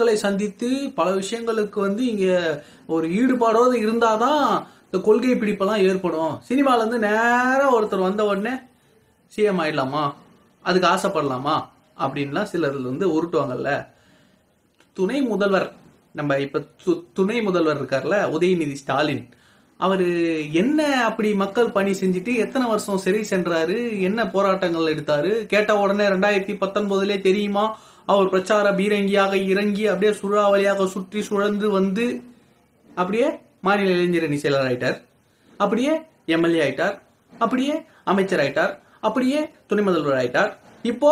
மக்களை சந்தித்து பல விஷயங்களுக்கு வந்து இங்க ஒரு ஈடுபாடோடு இருந்தாதான் இந்த கொள்கை பிடிப்பெல்லாம் ஏற்படும். சினிமால இருந்து நேரா ஒருத்தர் வந்த உடனே சிஎம் ஆயிடலாமா, அதுக்கு ஆசைப்படலாமா அப்படின்லாம் சிலர் வந்து உருட்டுவாங்கல்ல. துணை முதல்வர், நம்ம இப்ப துணை முதல்வர் இருக்கார்ல உதயநிதி ஸ்டாலின், அவரு என்ன அப்படி மக்கள் பணி செஞ்சுட்டு எத்தனை வருஷம் சிறை சென்றாரு, என்ன போராட்டங்கள் எடுத்தாரு? கேட்ட உடனே 2019 தெரியுமா அவர் பிரச்சார பீரங்கியாக இறங்கி அப்படியே சுழாவளியாக சுற்றி சுழந்து வந்து அப்படியே மாநில இளைஞரணி செயலர் ஆயிட்டார், அப்படியே எம்எல்ஏ ஆயிட்டார், அப்படியே அமைச்சர் ஆயிட்டார், அப்படியே துணை முதல்வர் ஆயிட்டார். இப்போ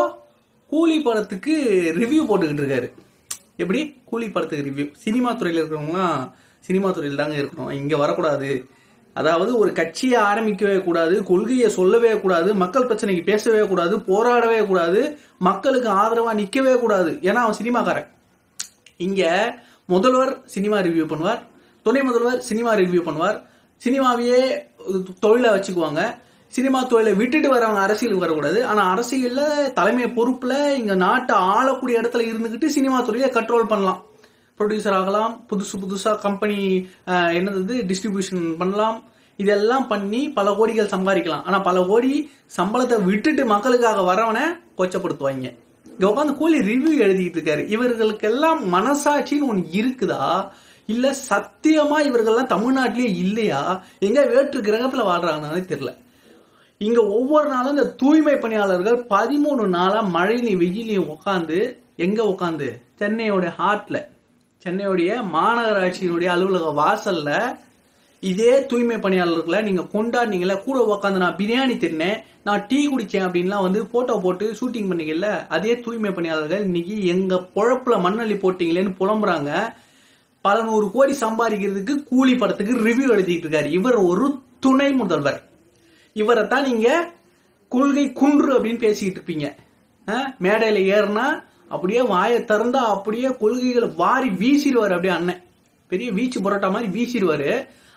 கூலி படத்துக்கு ரிவ்யூ போட்டுக்கிட்டு இருக்காரு. எப்படி கூலி படத்துக்கு ரிவ்யூ? சினிமா துறையில் இருக்கிறவங்களாம் சினிமா துறையில் தாங்க இருக்கணும், இங்க வரக்கூடாது. அதாவது ஒரு கட்சியை ஆரம்பிக்கவே கூடாது, கொள்கையை சொல்லவே கூடாது, மக்கள் பிரச்சனைக்கு பேசவே கூடாது, போராடவே கூடாது, மக்களுக்கு ஆதரவா நிக்கவே கூடாது. ஏன்னா அவன் சினிமாக்காரன். இங்க முதல்வர் சினிமா ரிவ்யூ பண்ணுவார், துணை முதல்வர் சினிமா ரிவ்யூ பண்ணுவார், சினிமாவையே தொழிலை வச்சுக்குவாங்க. சினிமா தொழிலை விட்டுட்டு வரவங்க அரசியலுக்கு வரக்கூடாது. ஆனா அரசியல்ல தலைமை பொறுப்புல இங்க நாட்டை ஆளக்கூடிய இடத்துல இருந்துகிட்டு சினிமா துறையை கண்ட்ரோல் பண்ணலாம். ப்ரொடியூசர் ஆகலாம், புதுசா கம்பெனி என்னது டிஸ்ட்ரிபியூஷன் பண்ணலாம், இதெல்லாம் பண்ணி பல கோடிகள் சம்பாதிக்கலாம். ஆனா பல கோடி சம்பளத்தை விட்டுட்டு மக்களுக்காக வரவனை கொச்சப்படுத்துவாங்க. இங்க உட்காந்து கூலி ரிவ்யூ எழுதிட்டு இருக்காரு. இவர்களுக்கெல்லாம் மனசாட்சின்னு ஒண்ணு இருக்குதா, இல்ல சத்தியமா இவர்கள்லாம் தமிழ்நாட்டிலேயே இல்லையா, எங்க வேற்று கிரகத்துல வாழ்றாங்கன்னு தெரியல. இங்க ஒவ்வொரு நாளும் இந்த தூய்மை பணியாளர்கள் 13 நாளா மழையிலையும் வெயிலையும் உட்காந்து, எங்க உட்காந்து, சென்னையோட ஹார்ட்ல, சென்னையுடைய மாநகராட்சியினுடைய அலுவலக வாசல்ல இதே தூய்மை பணியாளர்களை நீங்க கொண்டாடினீங்கல்ல, கூட உட்காந்து நான் பிரியாணி தின்னேன், நான் டீ குடிச்சேன் அப்படின்லாம் வந்து போட்டோ போட்டு ஷூட்டிங் பண்ணீங்கல்ல, அதே தூய்மை பணியாளர்கள் இன்னைக்கு எங்க பொழப்புல மண்ணள்ளி போட்டீங்களேன்னு புலம்புறாங்க. பல 100 கோடி சம்பாதிக்கிறதுக்கு கூலி படத்துக்கு ரிவ்யூ எழுதிட்டு இருக்காரு. இவர் ஒரு துணை முதல்வர். இவரைத்தான் நீங்க கொள்கை குன்று அப்படின்னு பேசிக்கிட்டு இருப்பீங்க. மேடையில ஏறினா அப்படியே வாயை திறந்தா அப்படியே கொள்கைகளை வாரி வீசிடுவாரு. அப்படியே அண்ணன் பெரிய வீச்சு புரோட்டா மாதிரி வீசிடுவாரு.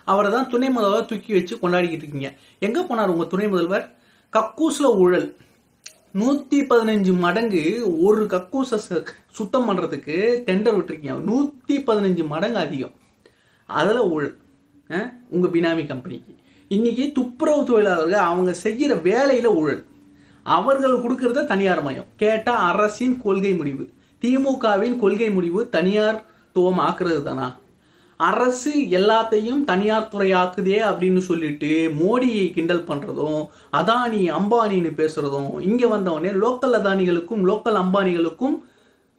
அவரை தான் துணை முதல்வர் தூக்கி வச்சு கொண்டாடிக்கிட்டு இருக்கீங்க. எங்க போனார் உங்க துணை முதல்வர்? கக்கூஸ்ல ஊழல் 115 மடங்கு. ஒரு கக்கூச சுத்தம் பண்றதுக்கு டெண்டர் விட்டுருக்கீங்க, 115 மடங்கு அதிகம். அதுல ஊழல் உங்க பினாமி கம்பெனிக்கு. இன்னைக்கு துப்புரவு தொழிலாளர்கள் அவங்க செய்யற வேலையில ஊழல், அவர்கள் கொடுக்கறத தனியார் மயம். கேட்டா அரசின் கொள்கை முடிவு, திமுகவின் கொள்கை முடிவு தனியார் துவம் ஆக்குறது தானா? அரசு எல்லாத்தையும் தனியார் துறையாக்குதே அப்படின்னு சொல்லிட்டு மோடியை கிண்டல் பண்றதும், அதானி அம்பானின்னு பேசுறதும், இங்க வந்தவொடனே லோக்கல் அதானிகளுக்கும் லோக்கல் அம்பானிகளுக்கும்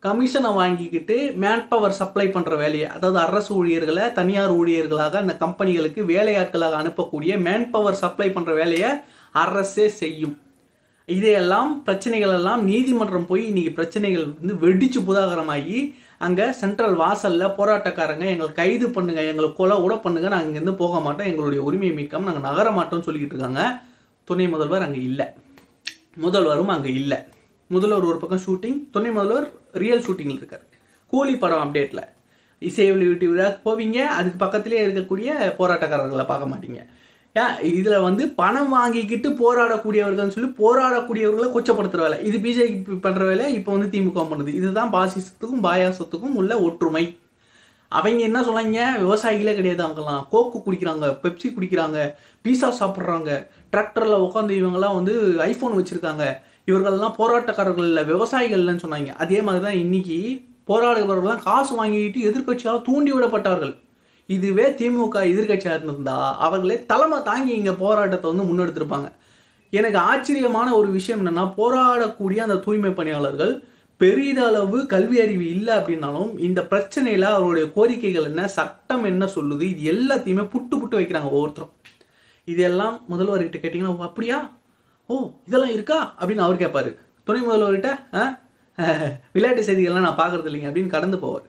கமிஷனை வாங்கிக்கிட்டு மேன் பவர் சப்ளை பண்ற வேலையை, அதாவது அரசு ஊழியர்களை தனியார் ஊழியர்களாக அந்த கம்பெனிகளுக்கு வேலையாட்களாக அனுப்பக்கூடிய மேன் பவர் சப்ளை பண்ற வேலையை அரசே செய்யும். இதையெல்லாம் பிரச்சனைகள் எல்லாம் நீதிமன்றம் போய் இன்னைக்கு பிரச்சனைகள் வந்து வெடிச்சு புதாகரமாகி அங்க சென்ட்ரல் வாசல்ல போராட்டக்காரங்க எங்களை கைது பண்ணுங்க, எங்களை கொலை கூட பண்ணுங்க, நாங்க இங்கிருந்து போக மாட்டோம், எங்களுடைய உரிமையை மீட்காம நாங்க நகர மாட்டோம்னு சொல்லிக்கிட்டு இருக்காங்க. துணை முதல்வர் அங்க இல்ல, முதல்வரும் அங்க இல்ல. முதல்வர் ஒரு பக்கம் ஷூட்டிங், துணை முதல்வர் ரியல் ஷூட்டிங்ல இருக்காரு. கூலி படம் அப்டேட்ல இசை வெளியீட்டு விழா போவீங்க, அதுக்கு பக்கத்திலே இருக்கக்கூடிய போராட்டக்காரர்களை பார்க்க மாட்டீங்க. இதுல வந்து பணம் வாங்கிக்கிட்டு போராடக்கூடியவர்கள் சொல்லி போராடக்கூடியவர்களை கொச்சப்படுத்துற வேலை இது பிஜேபி பண்ற வேலை. இப்போ வந்து திமுக பண்ணுது. இதுதான் பாசிசத்துக்கும் பாயாசத்துக்கும் உள்ள ஒற்றுமை. அவங்க என்ன சொன்னாங்க, விவசாயிகளே கிடையாது, அவங்கெல்லாம் கோக்கு குடிக்கிறாங்க, பெப்சி குடிக்கிறாங்க, பீஸா சாப்பிட்றாங்க, டிராக்டர்ல உட்காந்து இவங்கெல்லாம் வந்து ஐபோன் வச்சிருக்காங்க, இவர்கள்லாம் போராட்டக்காரர்கள் இல்லை விவசாயிகள் இல்லைன்னு சொன்னாங்க. அதே மாதிரிதான் இன்னைக்கு போராடுபவர்கள் காசு வாங்கிட்டு எதிர்கட்சியால் தூண்டி விடப்பட்டார்கள். இதுவே திமுக எதிர்கட்சியாக இருந்திருந்தா அவர்களே தலைமை தாங்கி இங்க போராட்டத்தை வந்து முன்னெடுத்திருப்பாங்க. எனக்கு ஆச்சரியமான ஒரு விஷயம் என்னன்னா, போராடக்கூடிய அந்த தூய்மை பணியாளர்கள் பெரிதளவு கல்வி அறிவு இல்லை அப்படின்னாலும் இந்த பிரச்சனையில அவருடைய கோரிக்கைகள் என்ன, சட்டம் என்ன சொல்லுது, இது எல்லாத்தையுமே புட்டு புட்டு வைக்கிறாங்க ஒவ்வொருத்தரும். இதெல்லாம் முதல்வர்கிட்ட கேட்டீங்கன்னா அப்படியா, ஓ இதெல்லாம் இருக்கா அப்படின்னு அவர் கேட்பாரு. துணை முதல்வர்கிட்ட விளையாட்டு செய்திகள்லாம் நான் பார்க்கறது இல்லைங்க அப்படின்னு கடந்து போவார்.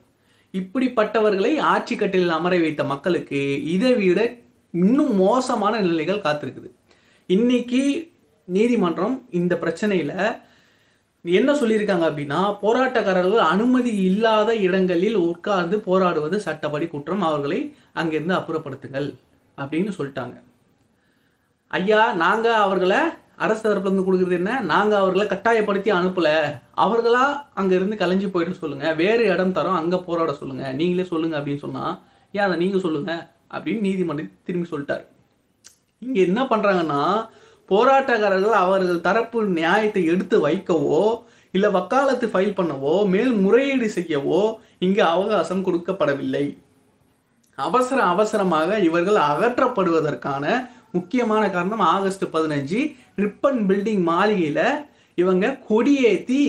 இப்படிப்பட்டவர்களை ஆட்சி கட்டிலில் அமர வைத்த மக்களுக்கு இதை விட இன்னும் மோசமான நிலைகள் காத்திருக்குது. இன்னைக்கு நீதிமன்றம் இந்த பிரச்சனையில என்ன சொல்லியிருக்காங்க அப்படின்னா, போராட்டக்காரர்கள் அனுமதி இல்லாத இடங்களில் உட்கார்ந்து போராடுவது சட்டப்படி குற்றம், அவர்களை அங்கிருந்து அப்புறப்படுத்துங்கள் அப்படின்னு சொல்லிட்டாங்க. ஐயா, நாங்க அவர்களை அரசு தரப்புல இருந்து கொடுக்குறது என்ன, நாங்க அவர்களை கட்டாயப்படுத்தி அனுப்பல, அவர்களா அங்க இருந்து கலைஞ்சு போயிட சொல்லுங்க, வேறு இடம் தரோம் அங்க போராட சொல்லுங்க, நீங்களே சொல்லுங்க அப்படின்னு சொன்னா, ஏன் அதை நீங்க சொல்லுங்க அப்படின்னு நீதிமன்றம் திரும்பி சொல்லிட்டாரு. இங்க என்ன பண்றாங்கன்னா, போராட்டக்காரர்கள் அவர்கள் தரப்பு நியாயத்தை எடுத்து வைக்கவோ இல்ல வக்காலத்து ஃபைல் பண்ணவோ மேல் முறையீடு செய்யவோ இங்கு அவகாசம் கொடுக்கப்படவில்லை. அவசரமாக இவர்கள் அகற்றப்படுவதற்கான முக்கியமான காரணம் ஆகஸ்ட் 15 ரிப்பன் பில்டிங் மாளிகையில இவங்க கொடியேத்தி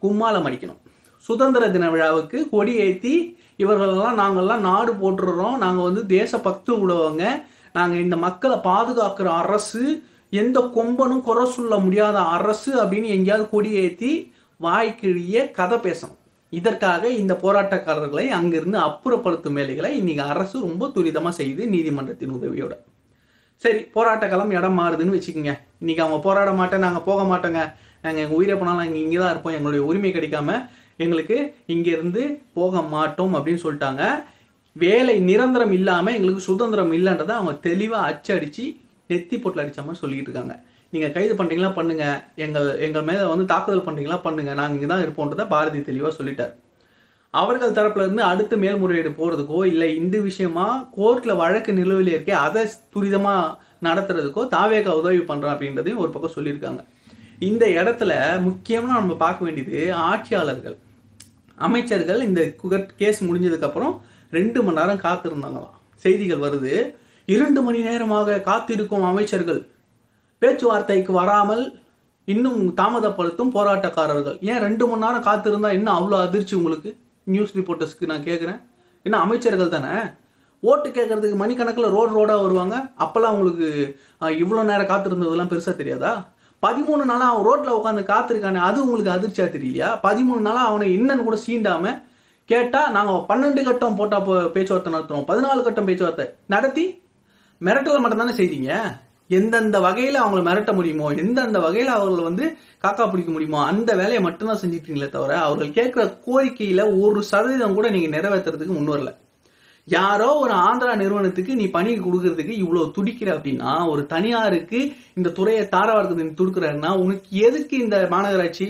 கும்மாளம் அடிக்கணும். சுதந்திர தின விழாவுக்கு கொடியேத்தி இவர்களெல்லாம் நாங்கள்லாம் நாடு போட்டுறோம், நாங்க வந்து தேசபக்தி உள்ளவங்க, நாங்க இந்த மக்களை பாதுகாக்கிற அரசு, எந்த கொம்பனும் குறை சொல்ல முடியாத அரசு அப்படின்னு எங்கேயாவது கொடியேத்தி வாய்க்கிழிய கதை பேசணும். இதற்காக இந்த போராட்டக்காரர்களை அங்கிருந்து அப்புறப்படுத்தும் வேலைகளை இன்னைக்கு அரசு ரொம்ப துரிதமா செய்யுது நீதிமன்றத்தின் உதவியோட. சரி, போராட்ட களம் இடம் மாறுதுன்னு வச்சுக்கோங்க. இன்னைக்கு அவங்க போராட மாட்டேன், நாங்க போக மாட்டோங்க, நாங்க எங்க உயிரை போனாலும் நாங்க இங்கேதான் இருப்போம், எங்களுடைய உரிமை கிடைக்காம எங்களுக்கு இங்க இருந்து போக மாட்டோம் அப்படின்னு சொல்லிட்டாங்க. வேலை நிரந்தரம் இல்லாம எங்களுக்கு சுதந்திரம் இல்லைன்றதை அவங்க தெளிவா அச்சடிச்சு நெத்தி போட்டில் அடிச்ச மாதிரி சொல்லிட்டு இருக்காங்க. நீங்க கைது பண்றீங்களா பண்ணுங்க, எங்கள் மேல வந்து தாக்குதல் பண்றீங்களா பண்ணுங்க, நாங்க இங்கதான் இருப்போன்றத பாரதி தெளிவா சொல்லிட்டார். அவர்கள் தரப்புல இருந்து அடுத்து மேல்முறையீடு போறதுக்கோ இல்ல இந்த விஷயமா கோர்ட்ல வழக்கு நிலுவையில் இருக்கே அதை துரிதமா நடத்துறதுக்கோ தாவேகா உதவி பண்றோம் அப்படின்றதையும் ஒரு பக்கம் சொல்லியிருக்காங்க. இந்த இடத்துல முக்கியமா நம்ம பார்க்க வேண்டியது ஆட்சியாளர்கள், அமைச்சர்கள். இந்த கேஸ் முடிஞ்சதுக்கு அப்புறம் 2 மணி நேரம் காத்திருந்தாங்களாம். செய்திகள் வருது, 2 மணி நேரமாக காத்திருக்கும் அமைச்சர்கள், பேச்சுவார்த்தைக்கு வராமல் இன்னும் தாமதப்படுத்தும் போராட்டக்காரர்கள். ஏன் 2 மணி நேரம் காத்திருந்தா என்ன அவ்வளோ அதிர்ச்சி உங்களுக்கு? நியூஸ் ரிப்போர்ட்டர்ஸ்க்கு நான் கேட்குறேன், என்ன அமைச்சர்கள் தானே, ஓட்டு கேட்கறதுக்கு மணிக்கணக்கில் ரோடா வருவாங்க, அப்பெல்லாம் உங்களுக்கு இவ்வளோ நேரம் காத்திருந்ததெல்லாம் பெருசா தெரியாதா? 13 நாளா அவன் ரோட்ல உட்காந்து காத்திருக்கானே, அது உங்களுக்கு அதிர்ச்சியா தெரியலையா? 13 நாளா அவனை என்னன்னு கூட சீண்டாம கேட்டா நாங்க 12 கட்டம் போட்டா பேச்சுவார்த்தை நடத்துறோம், 14 கட்டம் பேச்சுவார்த்தை நடத்தி மிரட்டல மட்டும் தானே செய்தீங்க. எந்தெந்த வகையில அவங்களை மிரட்ட முடியுமோ, எந்தெந்த வகையில அவர்களை வந்து காக்கா பிடிக்க முடியுமோ அந்த வேலையை மட்டும்தான் செஞ்சுட்டீங்களே தவிர அவர்கள் கேட்கிற கோரிக்கையில 1% கூட நீங்க நிறைவேற்றுறதுக்கு முன் வரல. யாரோ ஒரு ஆந்திரா நிறுவனத்துக்கு நீ பணி கொடுக்கறதுக்கு இவ்வளவு துடிக்கிற அப்படின்னா, ஒரு தனியாருக்கு இந்த துறையை தாரவாரத்துக்கு நீ துடுக்குறன்னா உனக்கு எதுக்கு இந்த மாநகராட்சி?